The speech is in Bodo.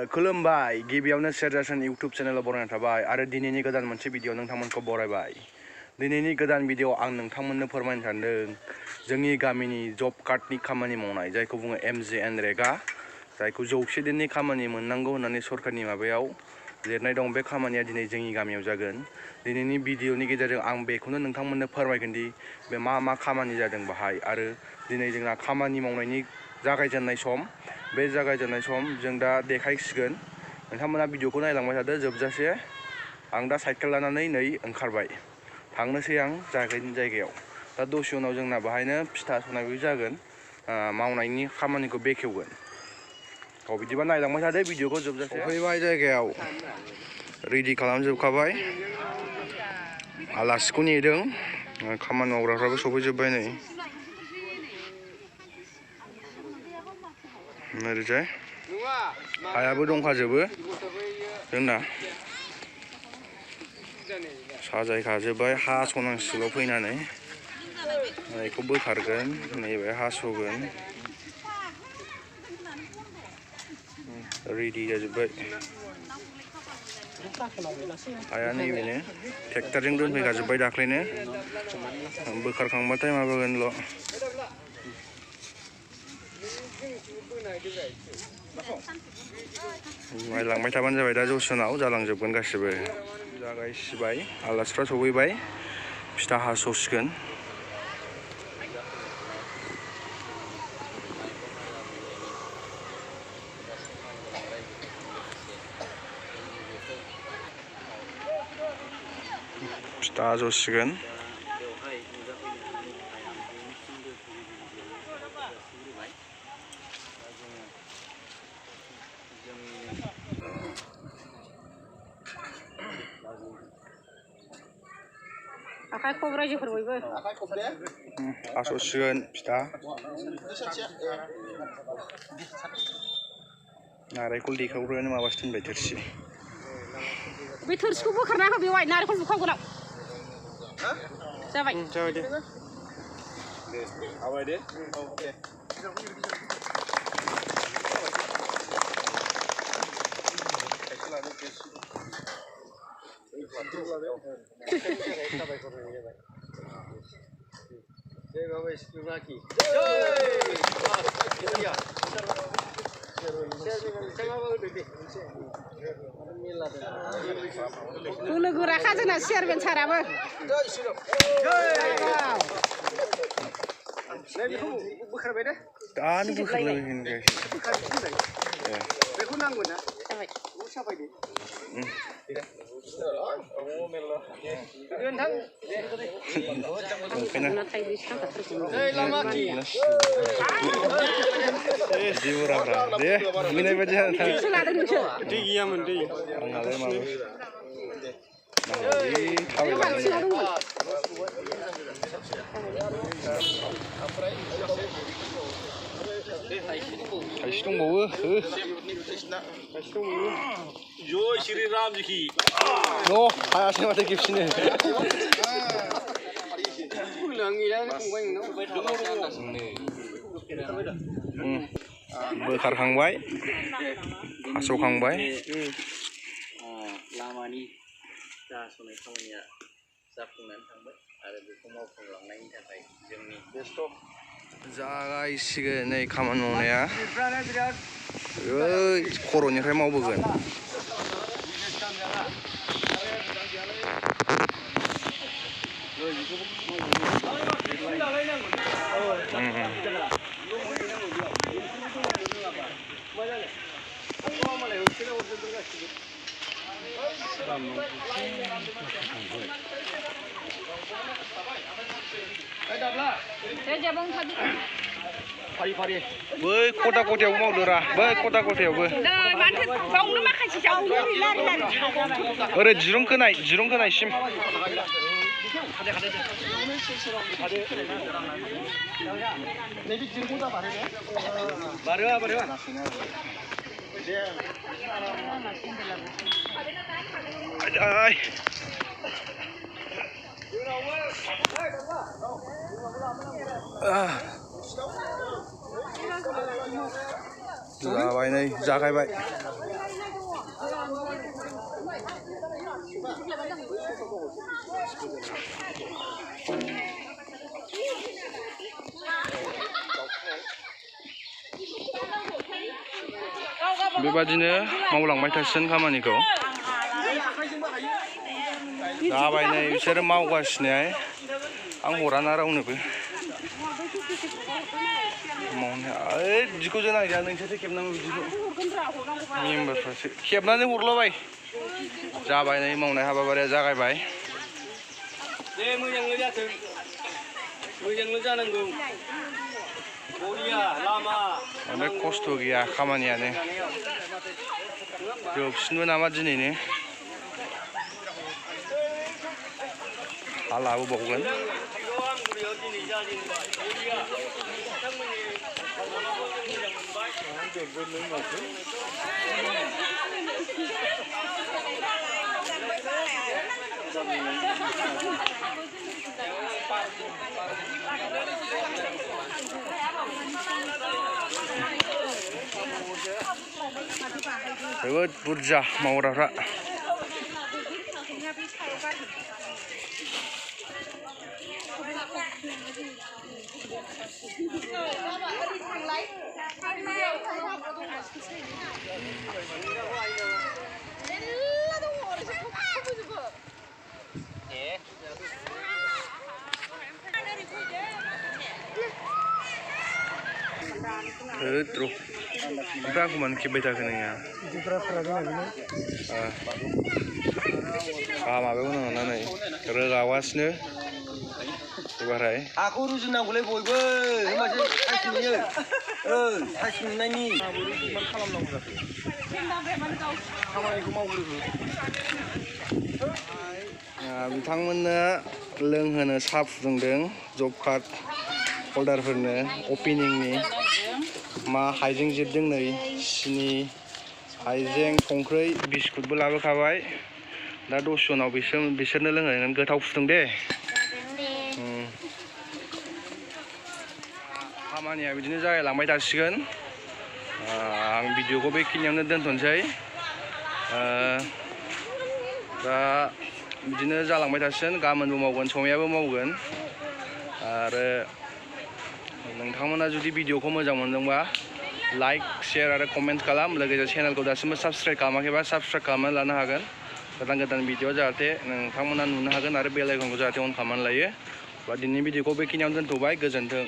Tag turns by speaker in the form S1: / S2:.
S1: खुलुमबाय गिबियावनो सेरजासन इउट्यूब चेनेलाव बरायना थाबाय आरो दिनैनि गोदान मोनसे भिडिअ नोंथांमोनखौ बरायबाय। दिनैनि गोदान भिडिअ आं नोंथांमोननो फोरमायनो सानदों जोंनि गामिनि जब कार्डनि खामानि मावनाय जायखौ बुङो MJNरेगा, जायखौ 100 दिननि खामानि मोननांगौ होननानै सरकारनि माबायाव लिरनाय दं। बे खामानिया दिनै जोंनि गामियाव जागोन। दिनैनि भिडिअनि गेजेरजों आं बेखौनो नोंथांमोननो फोरमायगोन दि बे मा खामानि जादों बाहाय, आरो दिनै जोंना खामानि मावनायनि जागायजेननाय सम। बे जागायजेननाय सम जों दा देखायसिगोन। नोंथांमोना भिडिअखौ नायलांबाय थादो जोबजासे। आं दा साइकेल लानानै नै ओंखारबाय, थांनोसै आं जागायनाय जायगायाव। दा दसे उनाव जोंना बाहायनो फिथा सौनायबो जागोन, मावनायनि खामानिखौ बेखेवगोन। बिदिबा नायलांबाय थादो भिडिअखौ जोबजासे। सफैबाय जायगायाव, रेडि खालामजोबखाबाय, आलासिखौ नेदों, खामानि मावग्राफ्राबो सफैजोब्बाय नै। ओरैजाय हायाबो दंखाजोबो जोंना, साजायखाजोब्बाय। हास'नांसिगौल' फैनानै बेखौ बोखारगोन, नैबे हास'गोन, रेडि जाजोब्बाय। हाया नैबेनो ट्रेक्टरजों दोनफैखाजोब्बाय दाख्लैनो, बोखारखांबाथाय माबागोनल'। नायलांबाय थाबानो जाबाय, दा जौसोनाव जालांजोबगोन गासिबो। जागायसिबाय, आलासिफ्रा सफैबाय, फिथा हास'सिगोन। फिथा हास'सिगोन।
S2: आखाइ खबराय जोफोर बयबो
S1: हास'सिगोन फिथा। नारेंखल देखावग्रायानो माबासो दोनबाय, थोरसि।
S2: बे थोरसिखौ बोखारना हो बेवहाय, नारेंखल बुखावगोनाव जाबाय।
S1: जाबाय दे,
S3: हाबाय दे।
S2: बोलो गोराखा जोंना चेयारमेन साराबो।
S3: बोखारबाय दे,
S1: दानो बोखारलायबाय।
S3: बेखौ नांगौ ना?
S2: जाबाय।
S3: साफाय दे।
S1: थाइसे दंबावो,
S3: जय श्री राम जी की।
S1: हायासै माथो खेबसेनो। बोखारखांबाय, हास'खांबाय।
S4: लामानि हास'नाय खामानिया जाफुंनानै थांबाय आरो बेखौ मावफुंलांनायनि थाखाय जोंनि
S1: जागायसिगोन नै खामानि मावनाया। ओइ खर'निफ्राय मावबोगोन। बै खथा खथायावबो मावदोरा, बै खथा खथायावबो। ओरै दिरुं खोनायसिम। जाबाय नै, जागायबाय। बेबादिनो मावलांबाय थासिगोन खामानिखौ जाबाय नै बिसोरो मावगासिनो आं हराना रावनोबो मावनो ओइ बिदिखौ जों नायजा नोंसोरसो खेबनांगौ बिदिखौ मेम्बारफ्रासो खेबनानै हरलाबाय जाबाय नै मावनाय हाबाफारिया जागायबाय
S3: दे मोजांल' जाथों मोजांल' जानांगौ बरिया लामा
S1: बांद्राय खस्थ' गैया खामानियानो जोबसिनबो नामा दिनैनो हा लाबोबावगोन
S3: आंगुरियाव दिनै जाजेनबाय बरिया बिथांमोननि माबाखौ जों मोजां मोनबाय
S1: जोबोद बुरजा मावग्राफ्रा ओमफ्राय आंखौ मानो खेबबाय थाखो नोङो माबायाव नाङा नै रोगागासिनो एबारहाय
S3: हाखौ रुजुनांगौलै बयबो होमबासो साइस नुयो साइस नुनायनि खालामनांगौ जाखो खामानिखौ मावग्रोहो
S1: बिथांमोननो लोंहोनो साहा फुदुंदों जब कार्ड हल्दारफोरनो अपेनिंनि मा हाइजें जिरदों नै सिनि हाइजें संख्रै बिस्कुटबो लाबोखाबाय दा दसे उनाव बिसोरनो लोंहोगोन गोथाव फुदुं दे खामानिया बिदिनो जागायलांबाय थासिगोन आं भिडिअखौ बेखिनियावनो दोनथ'नोसै दा बिदिनो जालांबाय थासिगोन गाबोनबो मावगोन समयाबो मावगोन आरो नोंथांमोना जुदि भिडिअखौ मोजां मोनदोंबा लाइक शेयार आरो कमेन्ट खालाम लोगोसे चेनेलखौ दासिमबो साबस्क्राइब खालामाखैबा साबस्क्राइब खालामनानै लानो हागोन गोदान गोदान भिडिअ जाहाथे नोंथांमोना नुनो हागोन आरो बेल आइकनखौ जाहाथे अन खालामनानै लायो बा दिनैनि भिडिअखौ बेखिनियावनो दोनथ'बाय गोजोन्थों।